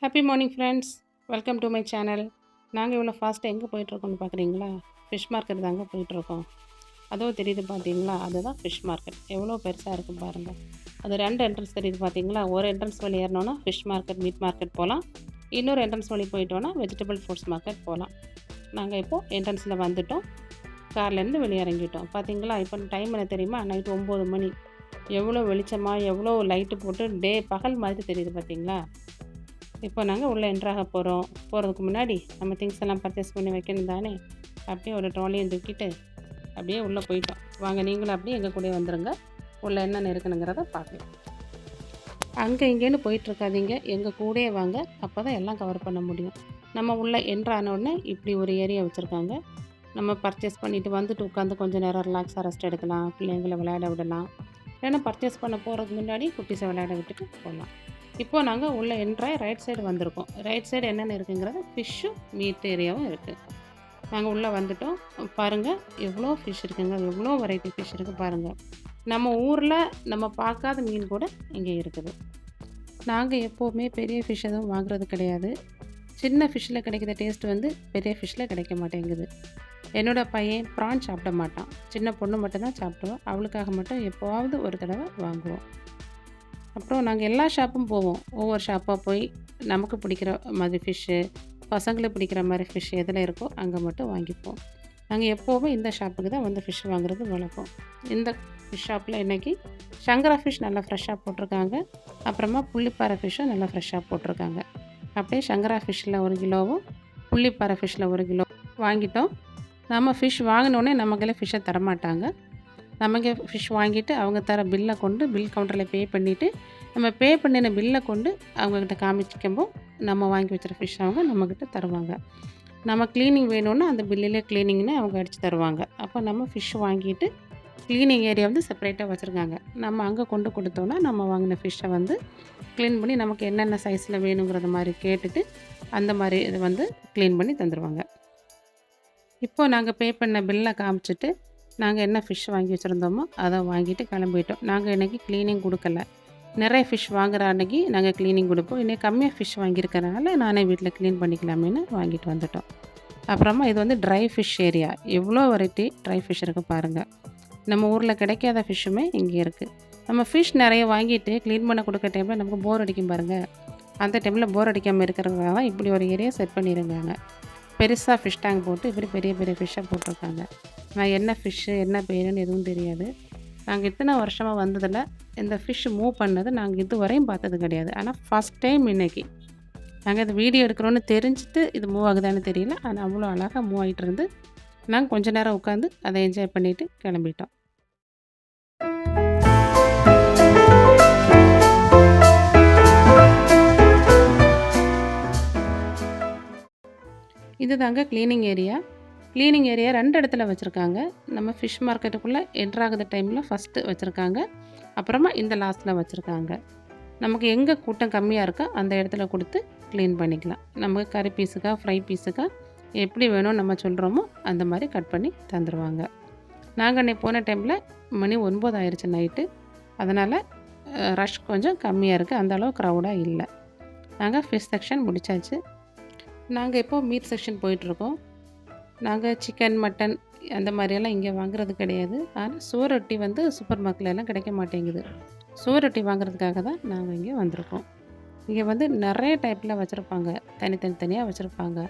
Happy morning friends. Welcome to my channel. நாங்கள் இவ்வளோ ஃபாஸ்ட்டாக எங்கே போயிட்டுருக்கோம்னு பார்க்குறீங்களா? ஃபிஷ் மார்க்கெட் தாங்க போயிட்டுருக்கோம். அதோ தெரியுது பார்த்தீங்களா? அதுதான் ஃபிஷ் மார்க்கெட். எவ்வளோ பெருசாக இருக்குது பாருங்கள். அது 2 என்ட்ரன்ஸ் தெரியுது பார்த்தீங்களா? ஒரு என்ட்ரன்ஸ் வழி ஏறினோன்னா ஃபிஷ் மார்க்கெட், மீட் மார்க்கெட் போகலாம். இன்னொரு என்ட்ரன்ஸ் வழி போயிட்டோன்னா வெஜிடபிள் ஃப்ரூட்ஸ் மார்க்கெட் போகலாம். நாங்கள் இப்போது என்ட்ரன்ஸில் வந்துவிட்டோம். கார்லேருந்து வெளியே இறங்கிட்டோம். பார்த்தீங்களா? இப்போ டைம் என்ன தெரியுமா? நைட் 9 மணி. எவ்வளோ வெளிச்சமாக, எவ்வளோ லைட்டு போட்டு பகல் மாதிரி தெரியுது பார்த்தீங்களா? இப்போ நாங்கள் உள்ளே என்ட்ராக போகிறோம். போகிறதுக்கு முன்னாடி நம்ம திங்ஸ் எல்லாம் பர்ச்சேஸ் பண்ணி வைக்கணும் தானே. அப்படியே ஒரு ட்ராலியும் தூக்கிட்டு அப்படியே உள்ளே போயிட்டோம். வாங்க நீங்களும் அப்படியே எங்கள் கூட வந்துடுங்க. உள்ளே என்னென்ன இருக்குனுங்கிறத பார்க்கலாம். அங்கே இங்கேன்னு போயிட்டுருக்காதீங்க, எங்கள் கூடயே வாங்க. அப்போ தான் எல்லாம் கவர் பண்ண முடியும். நம்ம உள்ளே என்ட்ரானோடனே இப்படி ஒரு ஏரியா வச்சுருக்காங்க. நம்ம பர்ச்சேஸ் பண்ணிவிட்டு வந்துட்டு உட்காந்து கொஞ்சம் நேரம் ரிலாக்ஸாக ரெஸ்ட் எடுக்கலாம். பிள்ளைங்களை விளையாட விடலாம். இல்லைன்னா பர்ச்சேஸ் பண்ண போகிறதுக்கு முன்னாடி குட்டீஸை விளையாட விட்டுட்டு போகலாம். இப்போது நாங்கள் உள்ளே என்ட்ராய் ரைட் சைடு வந்திருக்கோம். ரைட் சைடு என்னென்ன இருக்குங்கிறது ஃபிஷ்ஷும் மீட் ஏரியாவும் இருக்குது. நாங்கள் உள்ளே வந்துவிட்டோம். பாருங்கள் எவ்வளோ ஃபிஷ் இருக்குங்க, எவ்வளோ வெரைட்டி ஃபிஷ் இருக்குது பாருங்கள். நம்ம ஊரில் நம்ம பார்க்காத மீன் கூட இங்கே இருக்குது. நாங்கள் எப்போவுமே பெரிய ஃபிஷ் எதுவும் வாங்குறது கிடையாது. சின்ன ஃபிஷ்ஷில் கிடைக்கிற டேஸ்ட் பெரிய ஃபிஷ்ஷில் கிடைக்க மாட்டேங்குது. என்னோடய பையன் ப்ரான் சாப்பிட மாட்டான். சின்ன பொண்ணு மட்டும்தான் சாப்பிடுவோம். அவளுக்காக மட்டும் எப்போவாவது ஒரு தடவை வாங்குவோம். அப்புறம் நாங்கள் எல்லா ஷாப்பும் போவோம். ஒவ்வொரு ஷாப்பாக போய் நமக்கு பிடிக்கிற மாதிரி ஃபிஷ்ஷு, பசங்களுக்கு பிடிக்கிற மாதிரி ஃபிஷ் எதில் இருக்கோ அங்கே மட்டும் வாங்கிப்போம். நாங்கள் எப்போவுமே இந்த ஷாப்புக்கு தான் வந்து ஃபிஷ் வாங்குறது வழக்கம். இந்த ஃபிஷ் ஷாப்பில் இன்றைக்கி சங்கரா ஃபிஷ் நல்லா ஃப்ரெஷ்ஷாக போட்டிருக்காங்க. அப்புறமா புள்ளிப்பாறை ஃபிஷ்ஷும் நல்லா ஃப்ரெஷ்ஷாக போட்டிருக்காங்க. அப்படியே சங்கரா ஃபிஷ்ஷில் 1 கிலோவும் புள்ளிப்பாறை ஃபிஷ்ஷில் 1 கிலோ வாங்கிட்டோம். நம்ம ஃபிஷ் வாங்கினோடனே நமக்கெல்லாம் ஃபிஷ்ஷை தரமாட்டாங்க. நமக்கு ஃபிஷ் வாங்கிட்டு அவங்க தர பில்லை கொண்டு பில் கவுண்டரில் பே பண்ணிவிட்டு நம்ம பே பண்ணின பில்லை கொண்டு அவங்கக்கிட்ட காமிச்சிக்கும்போது நம்ம வாங்கி வச்சுருக்க ஃபிஷ் அவங்க நம்மக்கிட்ட தருவாங்க. நம்ம க்ளீனிங் வேணும்னா அந்த பில்லிலே க்ளீனிங்னு அவங்க அடித்து தருவாங்க. அப்போ நம்ம ஃபிஷ் வாங்கிட்டு க்ளீனிங் ஏரியா செப்பரேட்டாக வச்சுருக்காங்க. நம்ம அங்கே கொண்டு கொடுத்தோன்னா நம்ம வாங்கின ஃபிஷ்ஷை க்ளீன் பண்ணி நமக்கு என்னென்ன சைஸில் வேணுங்கிறத மாதிரி கேட்டுட்டு அந்த மாதிரி இது க்ளீன் பண்ணி தந்துடுவாங்க. இப்போது நாங்கள் பே பண்ண பில்லை காமிச்சிட்டு நாங்கள் என்ன ஃபிஷ் வாங்கி வச்சுருந்தோமோ அதை வாங்கிட்டு கிளம்பிட்டோம். நாங்கள் இன்றைக்கி க்ளீனிங் கொடுக்கல. நிறைய ஃபிஷ் வாங்குகிற அன்றைக்கி நாங்கள் க்ளீனிங் கொடுப்போம். இன்றைக்கி கம்மியாக ஃபிஷ் வாங்கியிருக்கறனால நானே வீட்டில் க்ளீன் பண்ணிக்கலாமேன்னு வாங்கிட்டு வந்துட்டோம். அப்புறமா இது ட்ரை ஃபிஷ் ஏரியா. எவ்வளோ வெரைட்டி ட்ரை ஃபிஷ் இருக்குது பாருங்கள். நம்ம ஊரில் கிடைக்காத ஃபிஷ்ஷுமே இங்கே இருக்குது. நம்ம ஃபிஷ் நிறைய வாங்கிட்டு க்ளீன் பண்ண கொடுக்க டைமில் நமக்கு போர் அடிக்கும் பாருங்கள். அந்த டைமில் போர் அடிக்காமல் இருக்கிறதுக்காக தான் இப்படி ஒரு ஏரியா செட் பண்ணியிருக்காங்க. பெருசாக ஃபிஷ் டேங்க் போட்டு இப்படி பெரிய பெரிய ஃபிஷ்ஷாக போட்டிருக்காங்க. நான் என்ன ஃபிஷ்ஷு என்ன பேருன்னு எதுவும் தெரியாது. நாங்கள் இத்தனை வருஷமாக வந்ததில் இந்த ஃபிஷ் மூவ் பண்ணது நாங்கள் இதுவரையும் பார்த்தது கிடையாது. ஆனால் ஃபஸ்ட் டைம் இன்றைக்கி நாங்கள் இந்த வீடியோ எடுக்கிறோன்னு தெரிஞ்சுட்டு இது மூவ் ஆகுதான்னு தெரியல. ஆனால் அவ்வளோ அழகாக மூவ் ஆகிட்டு இருந்து நாங்கள் கொஞ்சம் நேரம் உட்காந்து அதை என்ஜாய் பண்ணிவிட்டு கிளம்பிட்டோம். இது தாங்க க்ளீனிங் ஏரியா. க்ளீனிங் ஏரியா 2 இடத்துல வச்சுருக்காங்க. நம்ம ஃபிஷ் மார்க்கெட்டுக்குள்ளே என்ட்ராகிற டைமில் ஃபஸ்ட்டு வச்சுருக்காங்க. அப்புறமா இந்த லாஸ்ட்டில் வச்சுருக்காங்க. நமக்கு எங்கே கூட்டம் கம்மியாக இருக்கோ அந்த இடத்துல கொடுத்து க்ளீன் பண்ணிக்கலாம். நமக்கு கறி பீஸுக்கா ஃப்ரை பீஸுக்கா எப்படி வேணும் நம்ம சொல்கிறோமோ அந்த மாதிரி கட் பண்ணி தந்துடுவாங்க. நாங்கள் அன்றைக்கி போன டைமில் மணி 9 ஆயிடுச்சு நைட்டு. அதனால் ரஷ் கொஞ்சம் கம்மியாக இருக்குது. அந்தளவு க்ரௌடாக இல்லை. நாங்கள் ஃபிஷ் செக்ஷன் முடித்தாச்சு. நாங்கள் இப்போது மீட் செக்ஷன் போயிட்டுருக்கோம். நாங்கள் சிக்கன் மட்டன் அந்த மாதிரியெல்லாம் இங்கே வாங்குறது கிடையாது. ஆனால் சுவரொட்டி சூப்பர் மார்க்கெட்லாம் கிடைக்க மாட்டேங்குது. சுவரொட்டி வாங்குறதுக்காக தான் நாங்கள் இங்கே வந்திருக்கோம். இங்கே நிறைய டைப்பில் வச்சுருப்பாங்க. தனித்தனியாக வச்சுருப்பாங்க.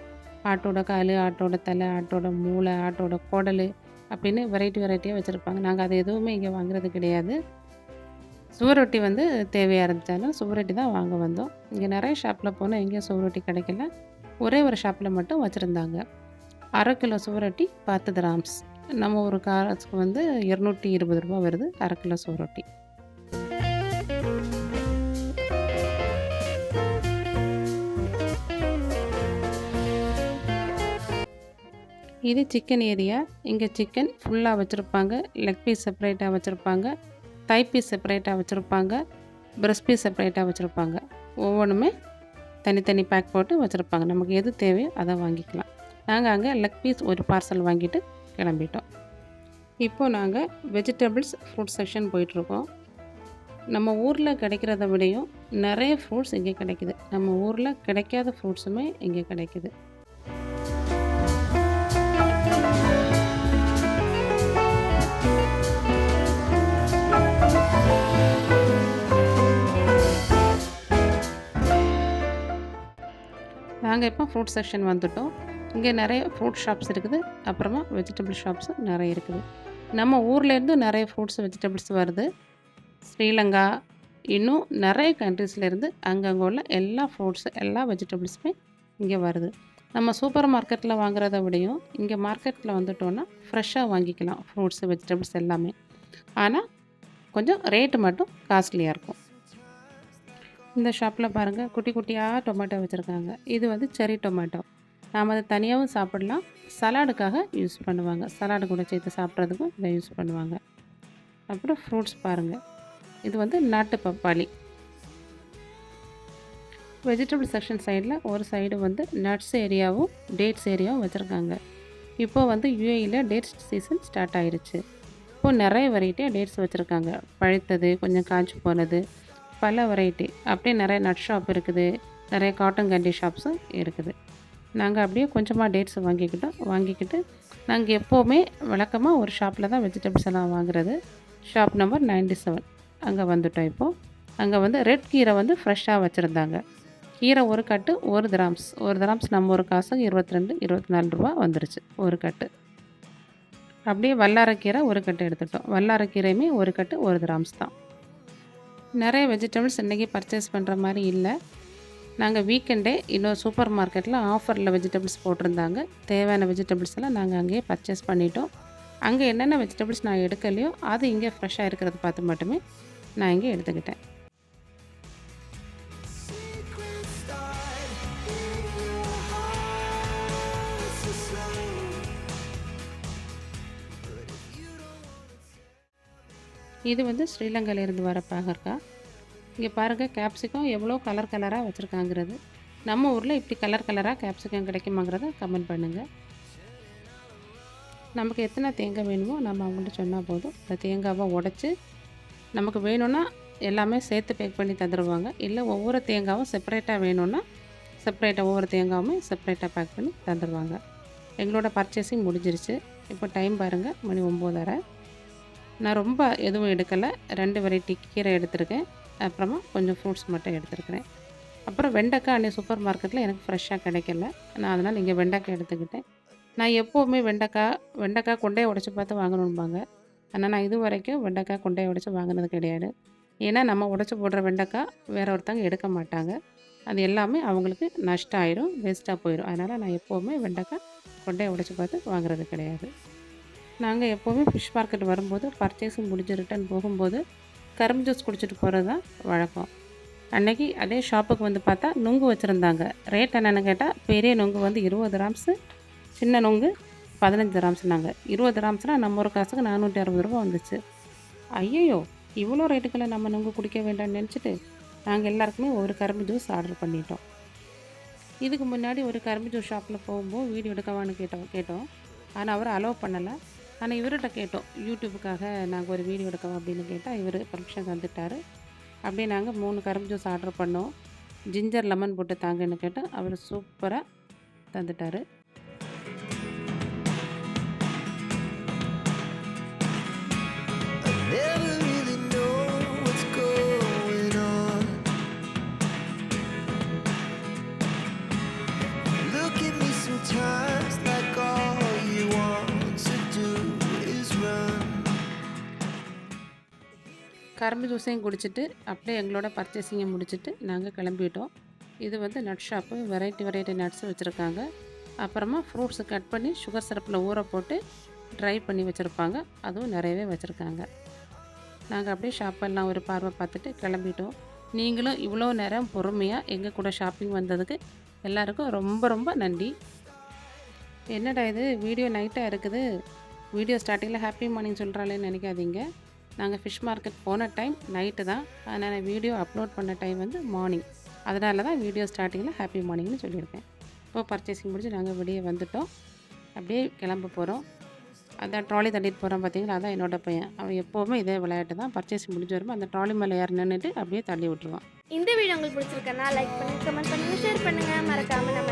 ஆட்டோட கால், ஆட்டோட தலை, ஆட்டோட மூளை, ஆட்டோட குடல் அப்படின்னு வெரைட்டியாக வச்சுருப்பாங்க. நாங்கள் அது எதுவுமே இங்கே வாங்குறது கிடையாது. சுவரொட்டி தேவையாக இருந்துச்சாலும் சுவரொட்டி தான் வாங்க வந்தோம். இங்கே நிறைய ஷாப்பில் போனால் எங்கேயும் சுவரொட்டி கிடைக்கல. ஒரே ஒரு ஷாப்பில் மட்டும் வச்சுருந்தாங்க. 1/2 கிலோ சுவரொட்டி 10 கிராம்ஸ். நம்ம ஒரு காசுக்கு 220 ரூபா வருது 1/2 கிலோ சுவரொட்டி. இது சிக்கன் ஏரியா. இங்கே சிக்கன் ஃபுல்லாக வச்சுருப்பாங்க. லெக் பீஸ் செப்பரேட்டாக வச்சுருப்பாங்க. தை பீஸ் செப்பரேட்டாக வச்சுருப்பாங்க. பிரஸ்ட் பீஸ் செப்பரேட்டாக வச்சுருப்பாங்க. ஒவ்வொன்றுமே தனித்தனி பேக் போட்டு வச்சுருப்பாங்க. நமக்கு எது தேவையோ அதை வாங்கிக்கலாம். நாங்கள் அங்கே லெக் பீஸ் ஒரு பார்சல் வாங்கிட்டு கிளம்பிட்டோம். இப்போது நாங்கள் வெஜிடபிள்ஸ் ஃப்ரூட் செக்ஷன் போயிட்டுருக்கோம். நம்ம ஊரில் கிடைக்கிறத விடையும் நிறைய ஃப்ரூட்ஸ் இங்கே கிடைக்குது. நம்ம ஊரில் கிடைக்காத ஃப்ரூட்ஸுமே இங்கே கிடைக்குது. நாங்கள் இப்போ ஃப்ரூட் செக்ஷன் வந்துட்டோம். இங்கே நிறைய ஃப்ரூட் ஷாப்ஸ் இருக்குது. அப்புறமா வெஜிடபிள் ஷாப்ஸும் நிறைய இருக்குது. நம்ம ஊர்லேருந்து நிறைய ஃப்ரூட்ஸ் வெஜிடபிள்ஸ் வருது. ஸ்ரீலங்கா இன்னும் நிறைய கண்ட்ரீஸ்லேருந்து அங்கங்கே உள்ள எல்லா ஃப்ரூட்ஸு எல்லா வெஜிடபிள்ஸுமே இங்கே வருது. நம்ம சூப்பர் மார்க்கெட்டில் வாங்குறத விடையும் இங்கே மார்க்கெட்டில் வந்துட்டோன்னா ஃப்ரெஷ்ஷாக வாங்கிக்கலாம் ஃப்ரூட்ஸு வெஜிடபிள்ஸ் எல்லாமே. ஆனால் கொஞ்சம் ரேட்டு மட்டும் காஸ்ட்லியாக இருக்கும். இந்த ஷாப்பில் பாருங்கள், குட்டி குட்டியாக டொமேட்டோ வச்சுருக்காங்க. இது வந்து செர்ரி டொமேட்டோ. நாம் அதை தனியாகவும் சாப்பிடலாம், சலாடுக்காக யூஸ் பண்ணுவாங்க. சலாடு கூட சேர்த்து சாப்பிட்றதுக்கும் இதை யூஸ் பண்ணுவாங்க. அப்புறம் ஃப்ரூட்ஸ் பாருங்கள், இது வந்து நாட்டு பப்பாளி. வெஜிடபிள் செக்ஷன் சைடில் ஒரு சைடு வந்து நட்ஸ் ஏரியாவும் டேட்ஸ் ஏரியாவும் வச்சுருக்காங்க. இப்போது வந்து யூஏஇயில் டேட்ஸ் சீசன் ஸ்டார்ட் ஆயிடுச்சு. இப்போது நிறைய வெரைட்டியாக டேட்ஸ் வச்சுருக்காங்க. பழுத்தது, கொஞ்சம் காய்ச்சி போனது, பல வெரைட்டி. அப்படியே நிறைய நட் ஷாப் இருக்குது, நிறைய காட்டன் கேண்டி ஷாப்ஸும் இருக்குது. நாங்கள் அப்படியே கொஞ்சமாக டேட்ஸ் வாங்கிக்கிட்டு நாங்கள் எப்போவுமே வழக்கமாக ஒரு ஷாப்பில் தான் வெஜிடபிள்ஸ் எல்லாம் வாங்குறது. ஷாப் நம்பர் 97 அங்கே வந்துவிட்டோம். இப்போது அங்கே வந்து ரெட் கீரை வந்து ஃப்ரெஷ்ஷாக வச்சுருந்தாங்க. கீரை ஒரு கட்டு 1 கிராம்ஸ். 1 கிராம்ஸ் நம்ம ஒரு காசுக்கு 22-24 ரூபா வந்துருச்சு ஒரு கட்டு. அப்படியே வல்லாரக்கீரை ஒரு கட்டு எடுத்துட்டோம். வல்லாரக்கீரையுமே ஒரு கட்டு 1 கிராம்ஸ் தான். நிறைய வெஜிடபிள்ஸ் இன்றைக்கி பர்ச்சேஸ் பண்ணுற மாதிரி இல்லை. நாங்கள் வீக்கெண்டே இன்னொரு சூப்பர் மார்க்கெட்டில் ஆஃபரில் வெஜிடபிள்ஸ் போட்டிருந்தாங்க. தேவையான வெஜிடபிள்ஸ் எல்லாம் நாங்கள் அங்கேயே பர்ச்சேஸ் பண்ணிட்டோம். அங்கே என்னென்ன வெஜிடபிள்ஸ் நான் எடுக்கலையோ அது இங்கே ஃப்ரெஷ்ஷாக இருக்கிறத பார்த்து மட்டுமே நான் இங்கே எடுத்துக்கிட்டேன். இது வந்து ஸ்ரீலங்காவிலேருந்து வர பாகற்காய். இங்கே பாருங்கள், கேப்சிகம் எவ்வளோ கலர் கலராக வச்சுருக்காங்கிறது. நம்ம ஊரில் இப்படி கலர் கலராக கேப்சிகம் கிடைக்குமாங்கிறத கமெண்ட் பண்ணுங்கள். நமக்கு எத்தனை தேங்காய் வேணுமோ நம்ம அவங்கள்ட்ட சொன்னால் போதும். அந்த தேங்காவை உடச்சி நமக்கு வேணும்னா எல்லாமே சேர்த்து பேக் பண்ணி தந்துடுவாங்க. இல்லை ஒவ்வொரு தேங்காவும் செப்பரேட்டாக வேணும்னா ஒவ்வொரு தேங்காவுமே செப்பரேட்டாக பேக் பண்ணி தந்துடுவாங்க. எங்களோட பர்ச்சேசிங் முடிஞ்சிருச்சு. இப்போ டைம் பாருங்கள், மணி 9:30. நான் ரொம்ப எதுவும் எடுக்கலை. 2 வெரைட்டி கீரை எடுத்திருக்கேன். அப்புறமா கொஞ்சம் ஃப்ரூட்ஸ் மட்டும் எடுத்துருக்கிறேன். அப்புறம் வெண்டைக்காய் அன்றைக்கி சூப்பர் மார்க்கெட்டில் எனக்கு ஃப்ரெஷ்ஷாக கிடைக்கல. நான் அதனால் இங்கே வெண்டைக்காய் எடுத்துக்கிட்டேன். நான் எப்போவுமே வெண்டைக்காய் கொண்டையை உடச்சி பார்த்து வாங்கணும்பாங்க. ஆனால் நான் இது வரைக்கும் வெண்டைக்காய் கொண்டையை உடச்சி வாங்கினது கிடையாது. ஏன்னா நம்ம உடச்சி போடுற வெண்டைக்காய் வேற ஒருத்தவங்க எடுக்க மாட்டாங்க. அது எல்லாமே அவங்களுக்கு நஷ்டம் ஆயிடும், வேஸ்ட்டாக போயிடும். அதனால் நான் எப்போவுமே வெண்டைக்காய் கொண்டையை உடச்சி பார்த்து வாங்குறது கிடையாது. நாங்கள் எப்போவுமே ஃபிஷ் மார்க்கெட் வரும்போது பர்ச்சேஸும் முடிஞ்சு ரிட்டன் போகும்போது கரும்பு ஜூஸ் குடிச்சிட்டு போகிறது தான் வழக்கம். அன்றைக்கி அதே ஷாப்புக்கு வந்து பார்த்தா நுங்கு வச்சுருந்தாங்க. ரேட் என்னென்னு கேட்டால் பெரிய நுங்கு வந்து 20 கிராம்ஸு, சின்ன நுங்கு 15 கிராம்ஸ்னாங்க. 20 கிராம்ஸ்னால் நம்ம ஒரு காசுக்கு 460 ரூபா வந்துச்சு. ஐயோ, இவ்வளோ ரேட்டுக்குள்ளே நம்ம நுங்கு குடிக்க வேண்டாம்னு நினச்சிட்டு நாங்கள் எல்லாருக்குமே ஒரு கரும்பு ஜூஸ் ஆர்டர் பண்ணிட்டோம். இதுக்கு முன்னாடி ஒரு கரும்பு ஜூஸ் ஷாப்பில் போகும்போது வீடியோ எடுக்கவான்னு கேட்டோம். ஆனால் அவர் அலோவ் பண்ணலை. ஆனால் இவர்கிட்ட கேட்டோம், யூடியூப்புக்காக நாங்கள் ஒரு வீடியோ எடுக்கோம் அப்படின்னு கேட்டால் இவர் பர்மிஷன் தந்துட்டார். அப்படியே நாங்கள் 3 கரும்பு ஜூஸ் ஆர்டர் பண்ணோம். ஜிஞ்சர் லெமன் போட்டு தாங்கன்னு கேட்டால் அவர் சூப்பராக தந்துட்டார். கரும்பு ஜூஸையும் குடிச்சிட்டு அப்படியே எங்களோட பர்ச்சேசிங்கை முடிச்சுட்டு நாங்கள் கிளம்பிட்டோம். இது வந்து நட் ஷாப்பு. வெரைட்டி நட்ஸ் வச்சுருக்காங்க. அப்புறமா ஃப்ரூட்ஸை கட் பண்ணி சுகர் சிரப்பில் ஊற போட்டு ட்ரை பண்ணி வச்சுருப்பாங்க. அதுவும் நிறையவே வச்சுருக்காங்க. நாங்கள் அப்படியே ஷாப்பெல்லாம் ஒரு பார்வை பார்த்துட்டு கிளம்பிட்டோம். நீங்களும் இவ்வளோ நேரம் பொறுமையாக எங்கள் கூட ஷாப்பிங் வந்ததுக்கு எல்லாருக்கும் ரொம்ப ரொம்ப நன்றி. என்னடா இது வீடியோ நைட்டாக இருக்குது, வீடியோ ஸ்டார்டிங்கில் ஹாப்பி மார்னிங் சொல்கிறாளேன்னு நினைக்காதீங்க. நாங்கள் ஃபிஷ் மார்க்கெட் போன டைம் நைட்டு தான். அதனால் வீடியோ அப்லோட் பண்ண டைம் வந்து மார்னிங். அதனால தான் வீடியோ ஸ்டார்டிங்கில் ஹாப்பி மார்னிங்னு சொல்லியிருக்கேன். இப்போ பர்ச்சேசிங் முடிஞ்சு நாங்கள் வெளியே வந்துட்டோம். அப்படியே கிளம்ப போகிறோம். அதான் ட்ராலி தள்ளிட்டு போகிறான் பார்த்தீங்களா, அதான் என்னோட பையன். அவன் எப்போவுமே இதே விளையாட்டு தான். பர்ச்சேஸ் முடிஞ்சு வரும்போது அந்த ட்ராலி மேலே ஏறி நின்னுட்டு அப்படியே தள்ளி விட்டுருவான். இந்த வீடியோ உங்களுக்கு பிடிச்சிருக்கன்னா லைக் பண்ணுங்க, கமெண்ட் பண்ணுங்க, ஷேர் பண்ணுங்க. மறக்காம நம்ம